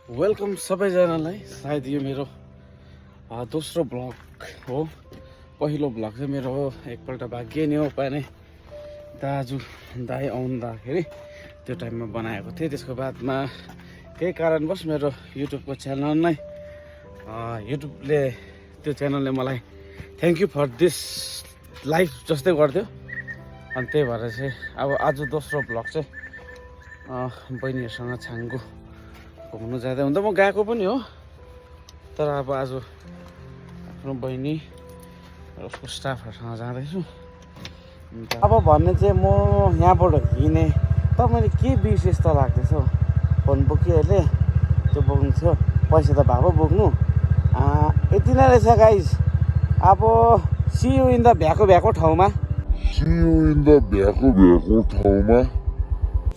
Welcome सबैजनालाई। सायद यो मेरो दोस्रो ब्लग हो। पहिलो ब्लग चाहिँ मेरो एकपल्ट भाग्य नै हो पाने दाजु दाइ आउँदाखेरि त्यो टाइममा बनाएको थिएँ। त्यसको बादमा केही कारणवश मेरो युट्युबको च्यानल नै युट्युबले त्यो च्यानलले मलाई thank you for this life जस्तै गरिदियो। अनि त्यही भएर चाहिँ अब आज दोस्रो ब्लग चाहिँ बहिनीहरूसँग छाङ्गु घुम्नु जाँदा हुँदा म गएको पनि हो, तर अब आज आफ्नो बहिनी र उसको स्टाफहरूसँग जाँदैछु। अब भन्ने चाहिँ म यहाँबाट हिँडेँ त मैले के विशेष त लाग्दैछ हौ। फोन बोकिहालेँ, त्यो बोक्नु थियो, पैसा त भएको बोक्नु यति नै रहेछ गाइज। अब सी यु इन द भ्याएको ठाउँमा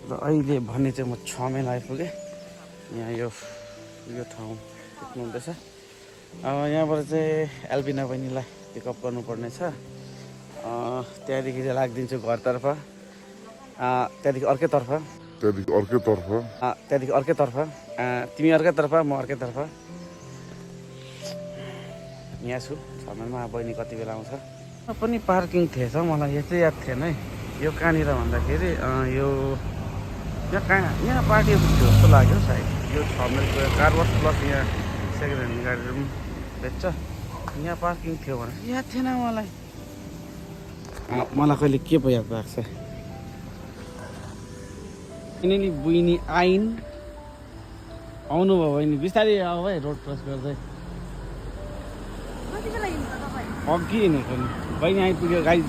र अहिले भन्ने चाहिँ म 6 माइल आइपुगेँ। यहाँ यो ठाउँ पुग्नु हुँदैछ। यहाँबाट चाहिँ एल्बिना बहिनीलाई पिकअप गर्नुपर्ने छ। त्यहाँदेखि चाहिँ लाग्दिन्छु घरतर्फ, त्यहाँदेखि अर्कैतर्फ, तिमी अर्कैतर्फ, म अर्कैतर्फ। यहाँ छु 6 माइलमा। बहिनी कति बेला आउँछ। पनि पार्किङ थिएछ, मलाई यो चाहिँ याद थिएन है। यो कहाँनिर भन्दाखेरि यो यहाँ पार्टी थियो जस्तो लाग्यो सायद। यो 6 माइलको कार वास प्लस यहाँ सेकेन्ड ह्यान्ड गाडीहरू पनि बेच्छ। यहाँ पार्किङ थियो भने याद थिएन मलाई। मलाई कहिले के पो याद भएको छ। किनभने बहिनी आइन्, आउनुभयो बहिनी, बिस्तारै आऊ है, रोड क्रस गर्दै। अघि हिँडेको नि, बहिनी आइपुग्यो गाइज,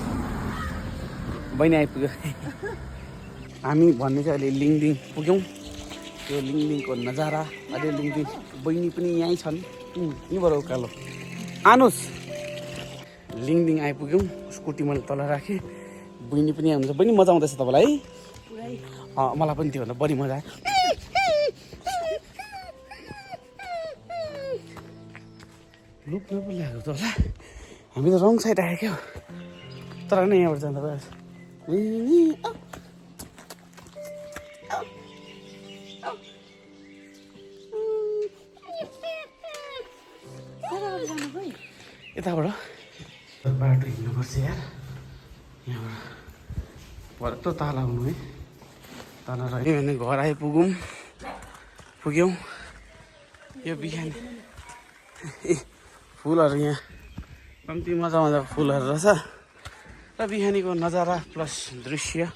बहिनी आइपुग्यो। हामी भन्ने चाहिँ अहिले लिङदिङ पुग्यौँ। त्यो लिङदिङको नजारा, अहिले लिङदिङ बहिनी पनि यहीँ छन्, यहीँबाट उकालो आनुस्। लिङदिङ आइपुग्यौँ, स्कुटी मैले तल राखेँ, बहिनी पनि आउँछ। बहिनी मजा आउँदैछ तपाईँलाई है? मलाई पनि त्योभन्दा बढी मजा आयो। लुप पो ल्याएको त होला, हामी त रङ साइड आयो क्या। तर नै यहाँबाट जाँदा भयो। यताबाट बाटो हिँड्नुपर्छ यार। यहाँबाट पर त तल आउनु है, तल रह्यो भने घर पुग्यौँ। यो बिहान फुलहरू यहाँ कम्ती मजाको फुलहरू रहेछ र बिहानीको नजारा प्लस दृश्य।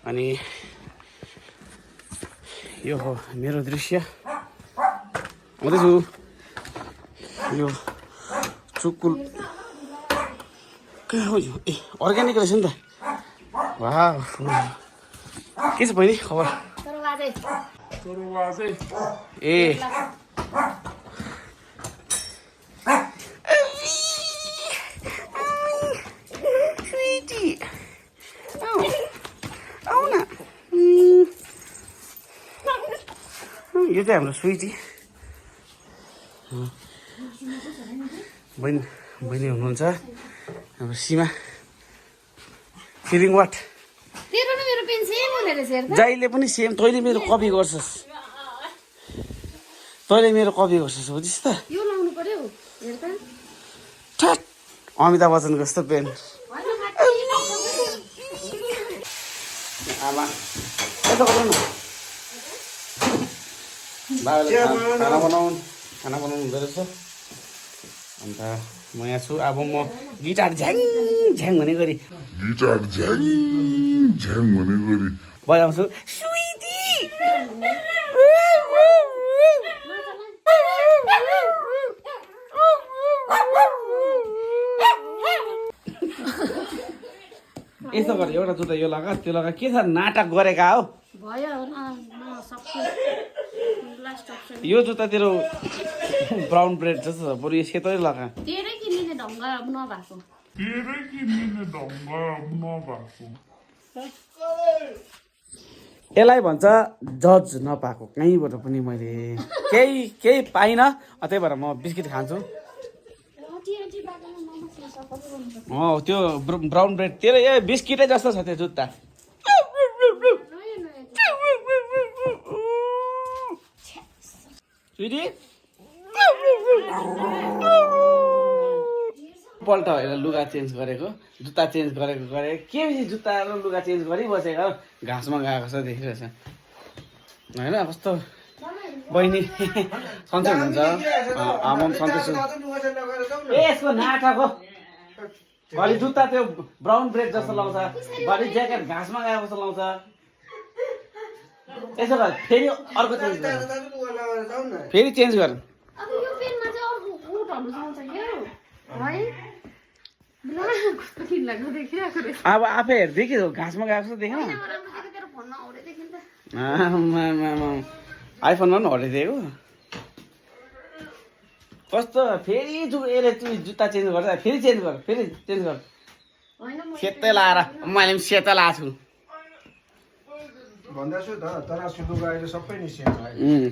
अनि यो हो मेरो दृश्य। आउँदैछु। यो चुकुल कहाँ हो यो? ए अर्ग्यानिक रहेछ नि त। वाह, के छ बहिनी खबर? ए यो चाहिँ हाम्रो स्विटी बहिनी हुनुहुन्छ। हाम्रो सीमा फिलिङ वाट जहिले पनि सेम। तैँले मेरो कपी गर्छस्, बुझिस् त? अमिताभ बच्चनको जस्तो पेन। आमा यता गर्नु न। बाबाले खाना बनाउनु हुँदो रहेछ। अन्त म यहाँ छु। अब म गिटार झ्याङ झ्याङ हुने गरी बजाउँछु। स्विटी यसो गर, एउटा जुत्ता यो लगा, त्यो लगा। के छ नाटक गरेका हो? यो जुत्ता तेरो ब्राउन ब्रेड जस्तो छ, बरु यो सेतै लगा। यसलाई भन्छ जज नपाएको। कहीँबाट पनि मैले केही पाइनँ, त्यही भएर म बिस्किट खान्छु। त्यो ब्राउन ब्रेड तेरो ए बिस्किटै जस्तो छ त्यो जुत्ता। स्विटी पल्ट होइन लुगा चेन्ज गरेको जुत्ता चेन्ज गरेको के जुत्ता र लुगा चेन्ज गरिबसेको घाँसमा गएको छ देखिरहेछ होइन कस्तो बहिनी सन्चै हुनुहुन्छ आमा पनि सन्चै छु ए यसको नाटक हो घरि जुत्ता त्यो ब्राउन ब्रेड जस्तो लाउँछ घरि ज्याकेट घाँसमा गएको जस्तो लाउँछ यसो गर फेरि अर्को चेन्ज गर फेरि चेन्ज गर अब आफै हेर्दै कि घाँसमा गएको जस्तो देखेन आइफोनमा पनि हराइदिएको कस्तो फेरि जुत्ता चेन्ज गर्छ फेरि चेन्ज गर सेतै लाएर मैले पनि सेतै लाएको छु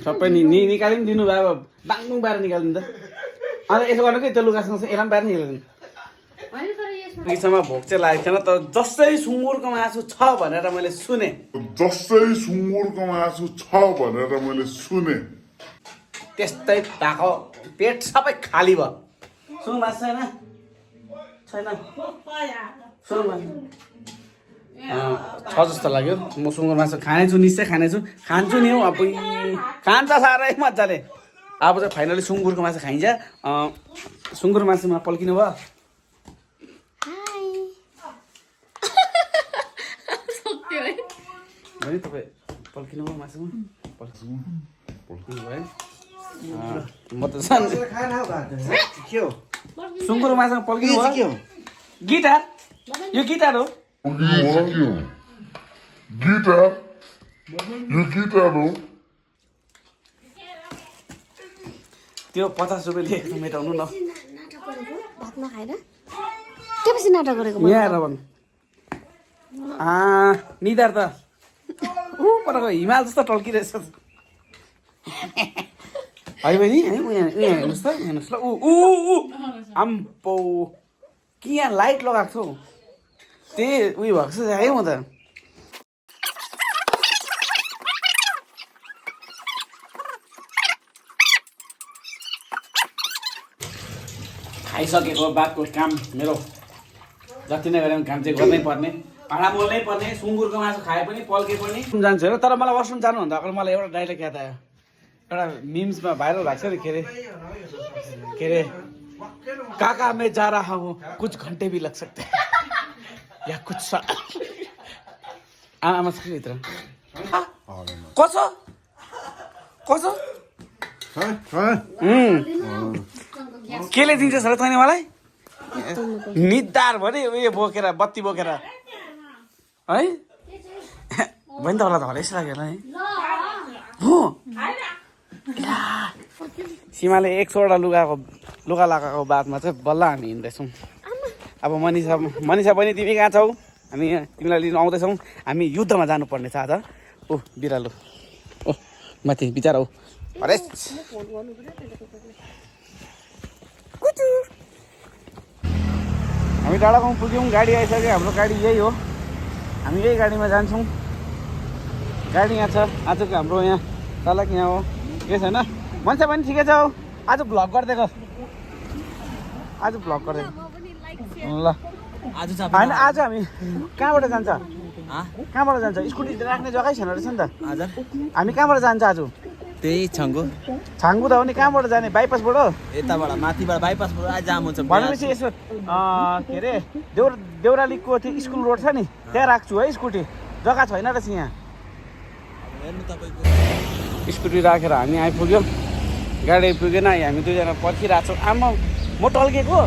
सबै निकालि पनि दिनु भयो अब बाङ्गुङ बाहिर निकालिदिनु त अन्त यसो गर्नु कि त्यो लुगासँग यसलाई पनि बाहिर निकालिदिनु भोक चाहिँ लागेको थिएन तर जस्तै सुँगुरको मासु छ भनेर मैले सुने त्यस्तै भएको पेट सबै खाली भयो सुँगुर मासु छैन सुँगुर मासु छ जस्तो लाग्यो म सुँगुर मासु खानेछु निश्चय खान्छु नि हौ अब खान्छ साह्रै मजाले अब चाहिँ फाइनली सुँगुरको मासु खाइन्छ सुँगुर मासुमा पल्किनु भयो भने तपाईँ पल्किनु भयो मासुमा पल्किनु भयो म त सुँगुरको मासुमा पल्किनु भयो गिटार यो गिटार हो त्यो 50 रुपियाँले मेटाउनु न निधार त परको हिमाल जस्तो टल्किरहेछ है बहिनी हेर्नुहोस् त हेर्नुहोस् ल आम्पो कि यहाँ लाइट लगाएको छु त्यही उयो भएको छ है म त खाइसकेको बादको काम मेरो जति नै गरे पनि काम चाहिँ गर्नै पर्ने भाँडा मोल्नै पर्ने सुँगुरको मासु खाए पनि पल्के पनि जान्छु हेर तर मलाई वासरुम जानुभन्दा अगाडि मलाई एउटा डाइलग याद आयो एउटा मिम्समा भाइरल भएको छ नि के अरे काका मैं जा रहा हूँ कुछ घन्टे भी लग सकते हैं या कुछ आमा भित्र कसो कसो केले दिन्छ सर तैँले मलाई निधार भने उयो बोकेर बत्ती बोकेर है बहिनी त होला त हरेस लाग्यो होला है हो सीमाले 100वटा लुगा लगाएको बादमा चाहिँ बल्ल हामी हिँड्दैछौँ अब मनिषा बहिनी तिमी कहाँ छौ हामी तिमीलाई लिन आउँदैछौँ हामी युद्धमा जानुपर्ने छ आज ओ बिरालो ओ माथि बिचारा हो हरेस हामी डाँडा गाउँ पुग्यौँ गाडी आइसक्यो हाम्रो गाडी यही हो हामी यही गाडीमा जान्छौँ गाडी यहाँ छ आजको हाम्रो यहाँ चालक यहाँ हो के छैन मान्छे पनि ठिकै छ हौ आज भ्लग गरिदिएको ल होइन आज हामी कहाँबाट जान्छ स्कुटी राख्ने जग्गै छैन रहेछ नि त हामी कहाँबाट जान्छ आज त्यही छाङ्गु त हो नि कहाँबाट जाने बाइपासबाट यताबाट माथिबाट बाइपासबाट आज जाम हुन्छ भनेपछि यसो के अरे देउरालीको त्यो स्कुल रोड छ नि त्यहाँ राख्छु है स्कुटी जग्गा छैन रहेछ यहाँ स्कुटी राखेर हामी आइपुग्यौँ गाडी आइपुगेन हामी दुईजना पर्खिरहेको छौँ आमा म टल्केको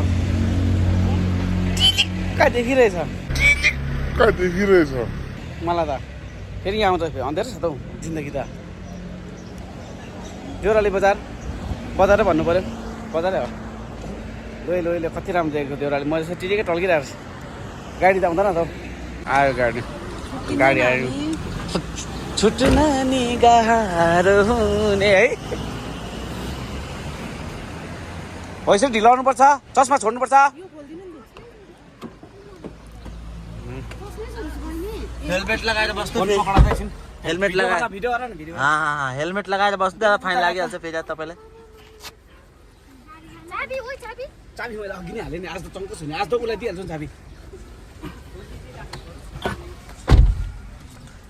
कहाँ देखिरहेछ मलाई त फेरि यहाँ आउँदा अँधेरो छ त हौ जिन्दगी त देउराली बजारै भन्नु पऱ्यो बजारै हो लोहिले कति राम्रो देखेको देउराली म जस्तो टिटिकै टल्किरहेको छु गाडी त आउँदैन त आयो गाडी आयो छुट्न नि गाह्रो हुने है पैसा ढिलाउनुपर्छ चस्मा छोड्नुपर्छ हेलमेट लगाएर बस्नु पक्राउँदैछन् हेलमेट लगाएर भिडियो गर न भिडियो हेलमेट लगाएर बस्दा फाइन लागिहाल्छ फेरि तपाईँलाई। चाबी मैले अघि नै हालेँ नि, आज त चङ्को छु नि, आज त उसलाई दिइहाल्छु नि चाबी।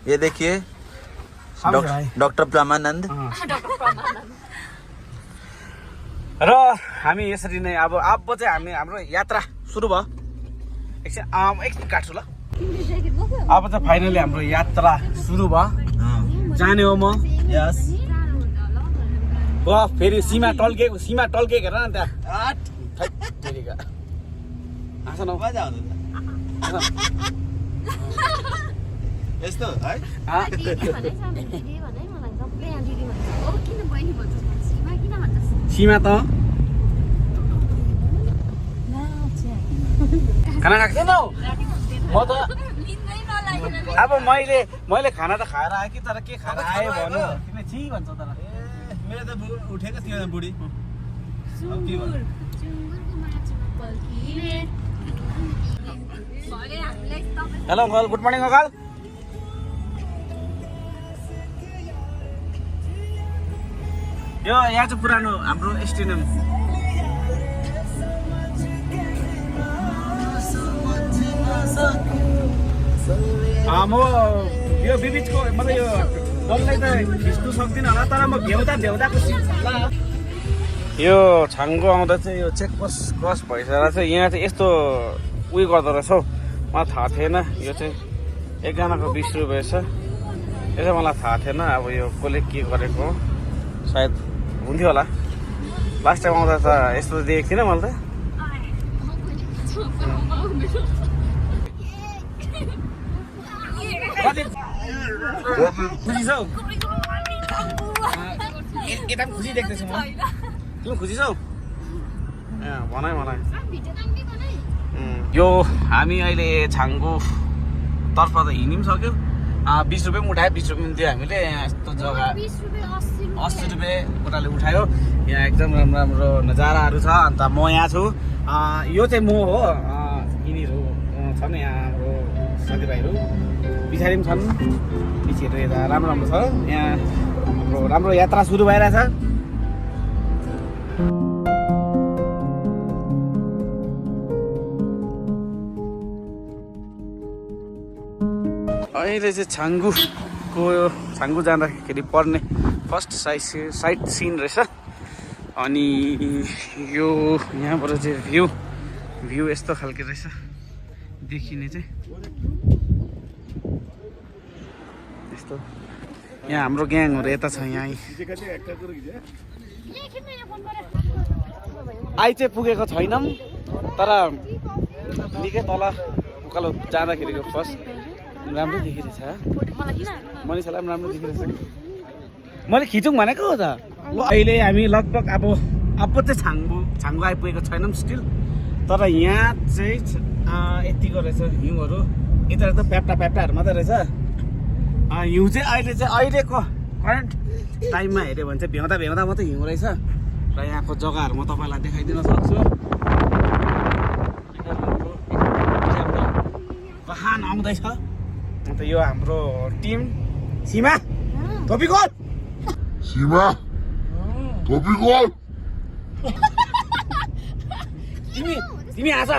ये देखिए डॉक्टर ब्रह्मानन्द। र हामी यसरी नै अब चाहिँ हाम्रो यात्रा सुरु भयो। एकछिन काट्छु ल। अब चाहिँ फाइनली हाम्रो यात्रा सुरु भयो। जाने हो म। यस फेरि सीमा टल्केको हेर न त्यहाँ। आसन हौ मजा आउँछ यस्तो है। सीमा त खाना खाएको थिएनौ? म त अब मैले खाना त खाएर आएँ कि, तर के खाएर आएँ भन्नु किन छि भन्छ तर। मेरो त उठेको थियो बुढी। Hello uncle, good morning uncle. यो यहाँ चाहिँ पुरानो हाम्रो स्टेडियम। म यो बिचको मतलब यो डल्लै त खिच्नु सक्दिनँ होला, तर म भ्याउँदाको यो छाङ्गो आउँदा चाहिँ यो चेकपोस्ट क्रस भइसकेर चाहिँ यहाँ चाहिँ यस्तो उयो गर्दो रहेछ हौ। मलाई थाहा थिएन। यो चाहिँ एकजनाको 20 रुपियाँ छ। यो चाहिँ मलाई थाहा थिएन। अब यो कसले के गरेको सायद हुन्थ्यो होला। लास्ट टाइम आउँदा त यस्तो देखेको थिइनँ मैले त। खुसी छौ? यता पनि खुसी देख्दैछु म। तिमी खुसी छौ? भनाइ मलाई। यो हामी अहिले छाङ्गु तर्फ त हिँड्नु पनि सक्यो। 20 रुपियाँ पनि उठायो। 20 रुपियाँ पनि दियो हामीले। यस्तो जग्गा 80 रुपियाँ उठाले उठायो। यहाँ एकदम राम्रो राम्रो नजाराहरू छ। अन्त म यहाँ छु। यो चाहिँ म हो। यिनीहरू छन् यहाँ हाम्रो साथीभाइहरू। पछाडि पनि छन्। पिछेहरू यता राम्रो राम्रो छ। यहाँ हाम्रो राम्रो यात्रा सुरु भइरहेछ। अहिले चाहिँ छाङ्गु जाँदाखेरि पर्ने फर्स्ट साइट सिन रहेछ। अनि यो यहाँबाट चाहिँ भ्यू यस्तो खालको रहेछ देखिने चाहिँ यस्तो। यहाँ हाम्रो ग्याङहरू यता छ। यहाँ आइ चाहिँ पुगेको छैनौँ, तर निकै तल उकालो जाँदाखेरिको फर्स्ट राम्रो देखिरहेछ। मनिषालाई पनि राम्रो देखिरहेछ। मैले खिचौँ भनेको हो त। अहिले हामी लगभग अब चाहिँ छाङ्गु आइपुगेको छैनौँ स्टिल। तर यहाँ चाहिँ यतिको रहेछ हिउँहरू। यता त प्याप्टाहरू मात्रै रहेछ। हिउँ चाहिँ अहिलेको करेन्ट टाइममा हेऱ्यो भने चाहिँ भ्याउँदा मात्रै हिउँ रहेछ। र यहाँको जग्गाहरू म तपाईँलाई देखाइदिन सक्छु। कहाँ आउँदैछ। अन्त यो हाम्रो टिम। सीमा टोपी खोल। तिमी हाँस।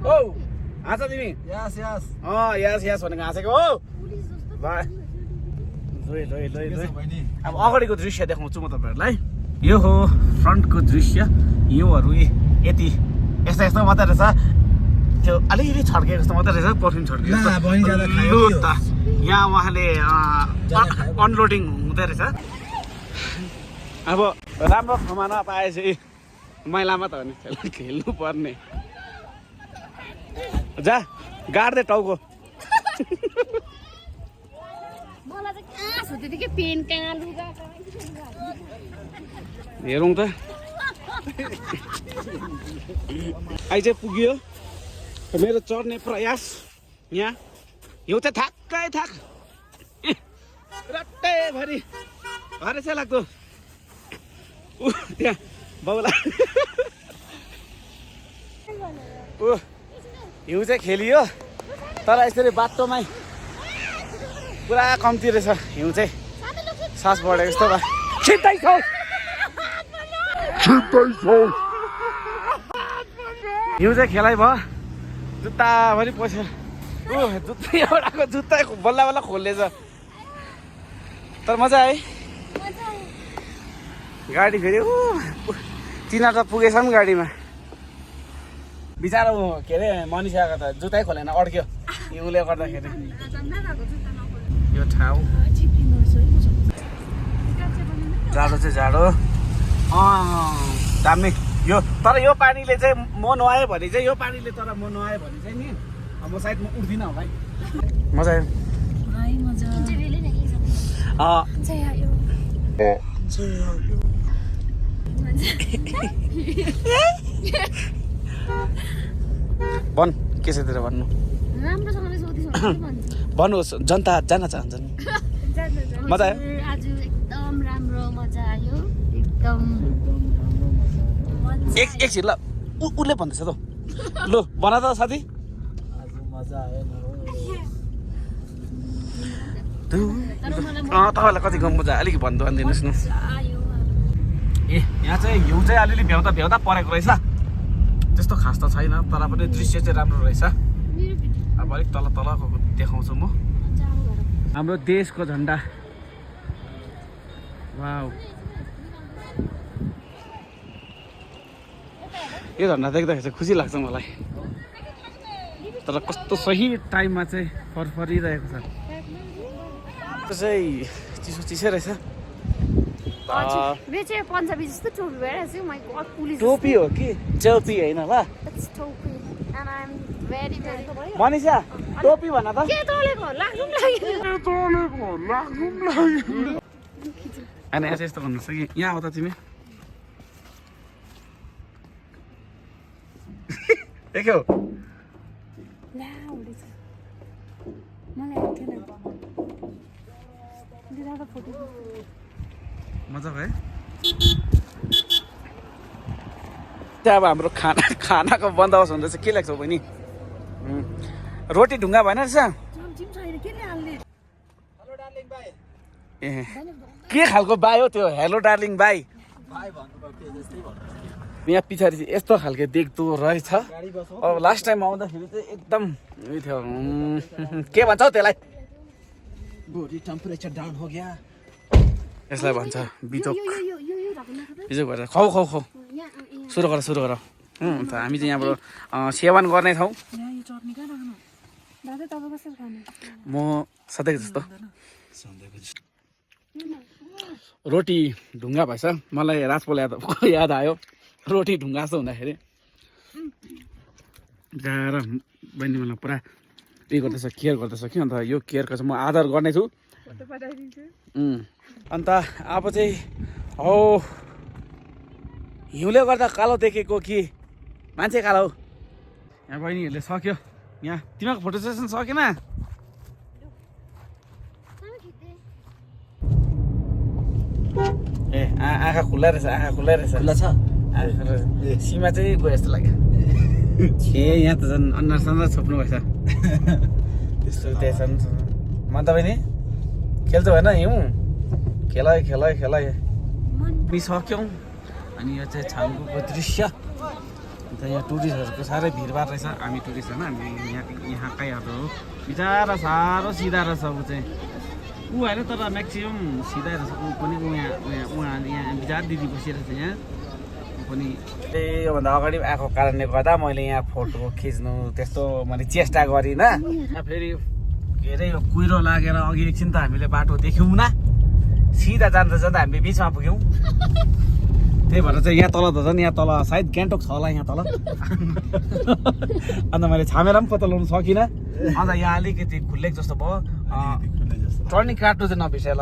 ओ हाँस तिमी। यस भनेको हाँसेको हो। अब अगाडिको दृश्य देखाउँछु म तपाईँहरूलाई। यो हो फ्रन्टको दृश्य। हिउँहरू यति यस्तो मात्रै रहेछ। त्यो अलिअलि छड्केको जस्तो मात्रै रहेछ। पर्फ्युम छड्केको। यहाँ उहाँले अनलोडिङ हुँदै रहेछ। अब राम्रो ठाउँमा नपाएपछि मैलामा त हो नि खेल्नु पर्ने। जा गाड्दै टाउको। हेरौँ त। आइ चाहिँ पुग्यो मेरो चढ्ने प्रयास। यहाँ हिउँ चाहिँ थाक रट्टैभरि भरे चाहिँ लाग्दो। त्यहाँ बाउला हिउँ चाहिँ खेलियो, तर यसरी बाटोमै पुरा कम्ती रहेछ हिउँ चाहिँ सास बढेको जस्तो भयो छिट्टै छौ हिउँ चाहिँ खेलाइ भयो जुत्ताभरि पस्यो जुत्ता एउटाको जुत्ता बल्ल बल्ल खोल्लेछ तर मजा आयो गाडी फेरि तिनीहरू त पुगेछन् गाडीमा बिचरा के अरे मनिषाको त जुत्तै खोलेन अड्क्यो हिउँले गर्दाखेरि यो ठाउँ जाडो चाहिँ जाडो दामी यो तर यो पानीले चाहिँ म नुहाएँ भने चाहिँ यो पानीले तर म नुहाएँ भने चाहिँ नि म सायद म उठ्दिनँ होला है मजा आयो भन् के छ तेरो भन्नु भन्नुहोस् जनता जान चाहन्छन् मजा आयो आज एकदम राम्रो मजा आयो एकदम एकछिन ल उसले भन्दैछ त लु भन त साथी तपाईँलाई कतिको मजा अलिक भनिदिनुहोस् न ए यहाँ चाहिँ हिउँ चाहिँ अलिअलि भ्याउँदा भ्याउँदा परेको रहेछ त्यस्तो खास त छैन तर पनि दृश्य चाहिँ राम्रो रहेछ अब अलिक तल तलको देखाउँछु म हाम्रो देशको झन्डा वाउ यो झन्डा देख्दाखेरि चाहिँ खुसी लाग्छ मलाई तर कस्तो सही टाइममा चाहिँ फरफरिरहेको छ त्यो चाहिँ चिसो चिसै रहेछ टोपी हो कि चौपी होइन ल मनिषा टोपी भन त होइन यहाँ चाहिँ यस्तो भन्नुहोस् कि यहाँ हो त तिमी देख्यौ मजाको है अब हाम्रो खानाको बन्दोबस्त हुँदैछ के लाग्छ बहिनी रोटी ढुङ्गा भएन रहेछ ए के खालको बाई हो त्यो हेलो डार्लिङ बाई यहाँ पछाडि यस्तो खालको देख्दो रहेछ अब लास्ट टाइम आउँदाखेरि चाहिँ एकदम उयो थियो के भन्छ हौ त्यसलाई बॉडी टेम्परेचर डाउन हो गया यसलाई भन्छ बिजोक बिजोक भएर खाऊ खाऊ खाऊ सुरु गर त हामी चाहिँ यहाँबाट सेवन गर्ने छौँ म सधैँको जस्तो रोटी ढुङ्गा भएछ मलाई राजपोल याद आयो रोटी ढुङ्गा जस्तो हुँदाखेरि गएर बहिनी मलाई पुरा उयो गर्दैछ केयर गर्दैछ कि अन्त यो केयरको चाहिँ म आदर गर्नेछु अन्त अब चाहिँ हौ हिउँले गर्दा कालो देखेको कि मान्छे कालो यहाँ बहिनीहरूले सक्यो यहाँ तिमीहरूको फोटो सेसन सकेन ए आँखा खुल्ला रहेछ खुल्ला छ सीमा चाहिँ गयो जस्तो लाग्यो ए यहाँ त झन् अनुहार सन्हार छोप्नु भएछ त्यस्तो त्यहाँ मन त बहिनी खेल्छ भएन हिउँ खेलायो सक्यौँ अनि यो चाहिँ छाङ्गुको दृश्य अन्त यहाँ टुरिस्टहरूको साह्रै भिडभाड रहेछ हामी टुरिस्ट होइन हामी यहाँकै अब हो बिचरा साह्रो सिधा रहेछ ऊ चाहिँ ऊ होइन तर म्याक्सिमम् सिधै रहेछ ऊ पनि उहाँ यहाँ बिचरा दिदी बसिरहेछ यहाँ पनि योभन्दा अगाडि आएको कारणले गर्दा मैले यहाँ फोटो खिच्नु त्यस्तो मैले चेष्टा गरिनँ फेरि के अरे यो कुहिरो लागेर अघि एकछिन त हामीले बाटो देख्यौँ न सिधा जाँदा हामी बिचमा पुग्यौँ त्यही भएर चाहिँ यहाँ तल त झन् यहाँ तल सायद गान्तोक छ होला यहाँ तल अन्त मैले छामेर पनि पत्ता लगाउनु सकिनँ अन्त यहाँ अलिकति खुल्लेको जस्तो भयो टर्निङ काट्नु चाहिँ नबिर्से ल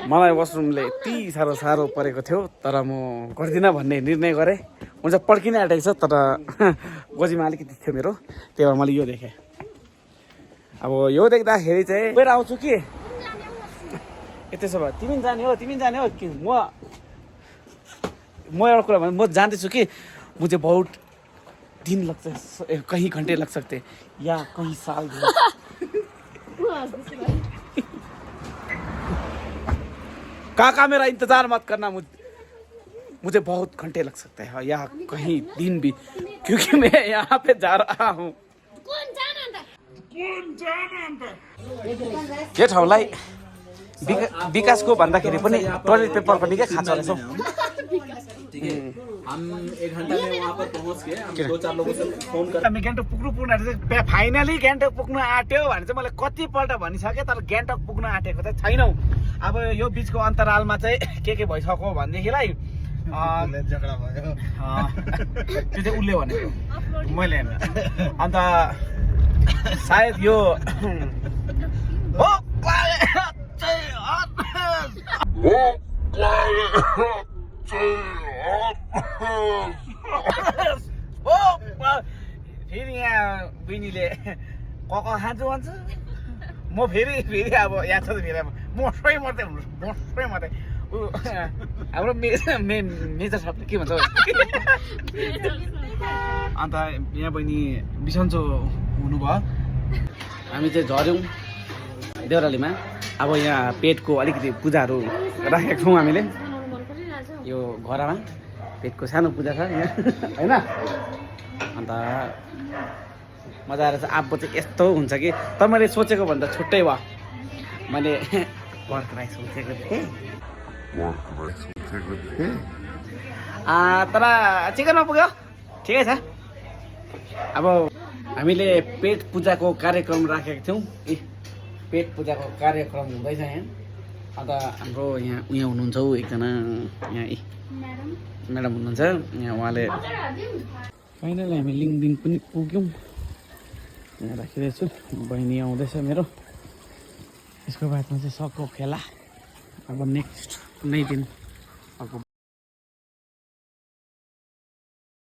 मलाई वासरुमले यति साह्रो परेको थियो तर म गर्दिनँ भन्ने निर्णय गरेँ हुन्छ पड्किनै आँटेको छ तर गोजीमा अलिकति थियो मेरो त्यही भएर मैले यो देखेँ अब यो देख्दाखेरि चाहिँ गएर आउँछु कि त्यसो भए तिमी जाने हो कि म एउटा कुरा भन्नु म जान्दैछु कि मुझे बहुत दिन लग कहीं घंटे लग सकते हैं या कहीं साल भी। काका मेरा इंतजार मत करना, मुझे बहुत घंटे लग सकते हैं या कहीं दिन भी, क्योंकि मैं यहाँ पे जा रहा हूँ। के ठाउँलाई विकासको भन्दाखेरि पनि टोइलेट पेपरको निकै खाँचो रहेछ हौ। हम 1 घंटा में वहाँ पर पहुँच गए। हम 2-4 लोगों से फोन कर। हामी गान्तोक पुग्नु फाइनली गान्तोक पुग्नु आँट्यो भने चाहिँ मलाई कतिपल्ट भनिसकेँ, तर गान्तोक पुग्नु आँटेको चाहिँ छैनौँ। अब यो बिचको अन्तरालमा चाहिँ के भइसक्यो भनेदेखिलाई झगडा भयो। त्यो चाहिँ उसले भनेको, मैले होइन। अन्त सायद यो फेरि यहाँ बहिनीले कक खान्छु भन्छ, म फेरि अब याद छ त फेरि मोसै मात्रै ऊ हाम्रो मेजर साहबले के भन्छ अन्त यहाँ बहिनी बिसन्चो हुनुभयो। हामी चाहिँ झऱ्यौँ देउरालीमा। अब यहाँ पेटको अलिकति पूजाहरू राखेको छौँ हामीले। यो घरमा पेटको सानो पूजा छ यहाँ होइन। अन्त मजा आएर चाहिँ अब चाहिँ यस्तो हुन्छ कि, तर मैले सोचेको भन्दा छुट्टै भयो। मैले पर्क राइस सोचेको थिएँ, तर चिकनमा पुग्यो, ठिकै छ। अब हामीले पेट पूजाको कार्यक्रम राखेको थियौँ। पेट पूजाको कार्यक्रम हुँदैछ यहाँ। अन्त हाम्रो यहाँ हुनुहुन्छ एकजना यहाँ म्याडम हुनुहुन्छ यहाँ, उहाँले फाइनली हामी लिङदिङ पनि पुग्यौँ। यहाँ राखिरहेको छु, बहिनी आउँदैछ मेरो। यसको बादमा चाहिँ सक्यो खेला। अब नेक्स्ट कुनै दिन अब